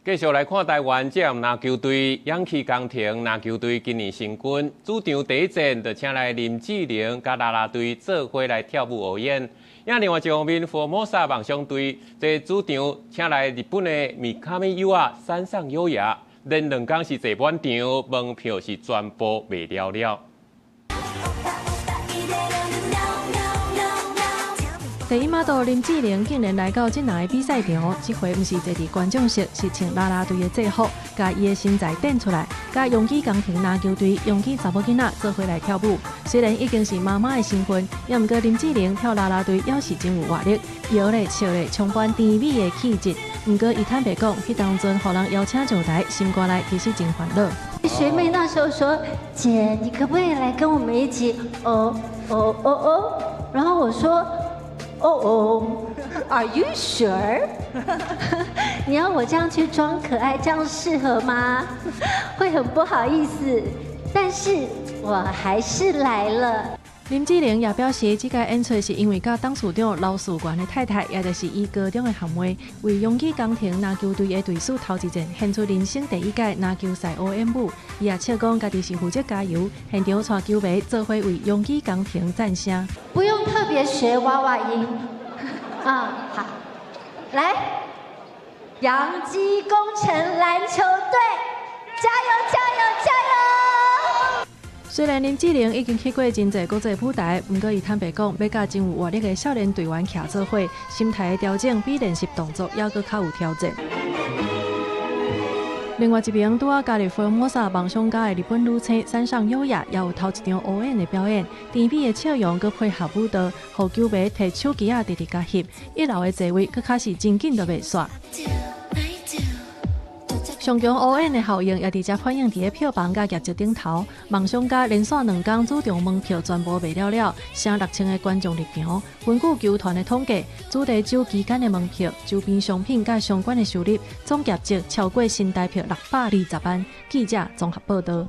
继续来看台湾这篮球队氧气工程篮球队今年成军，主场第一战就请来林志玲甲啦啦队做伙来跳舞合演。另外一方面，福尔摩沙梦想队在主场请来日本的米卡米优啊山上优雅，连2天是坐满场，门票是全部卖了了。 第一马道林志玲竟然来到这人的比赛场，这回不是坐伫观众席，是穿啦啦队的制服，甲伊的身材展出来，甲勇气工程篮球队勇气查某囡仔做伙来跳舞。虽然已经是妈妈的身份，也毋过林志玲跳啦啦队也是真有活力，摇咧笑咧，充满甜美的气质。毋过伊坦白讲，迄当阵互人邀请上台，心肝内其实真烦恼。学妹那时候说：“姐，你可不可以来跟我们一起？”然后我说。 Are you sure？ 你要我这样去装可爱，这样适合吗？会很不好意思，但是我还是来了。林志玲也表示，这届演出是因为甲董事长老树元的太太，也就是伊高中的含话，为勇气工程篮球队的队史头一战献出人生第一届篮球赛 OM 舞。伊也笑讲，家己是负责加油，现场带球迷做伙为勇气工程赞声。不用特别学娃娃音啊，好，来，洋基工程篮球队，加油加油加油！ 虽然林志玲已经去过真侪国际舞台，不过伊坦白讲，要甲真有活力的少年队员徛做伙，心态的调整比练习动作还阁较有挑战。另外一边，拄仔加入福尔摩沙梦想家的日本女星山上优雅，也有头一场欧演的表演，甜美的笑容佮配合舞蹈，互球迷摕手机直直甲翕，一楼的座位佮开始真紧就袂煞。 上强欧演的效应也直接反映伫票房甲业绩顶头。梦想家连续2天主场门票全部卖了，成6000个观众入场。根据球团的统计，主题周期间的门票、周边商品甲相关的收入总业绩超过新台币620万。记者综合报道。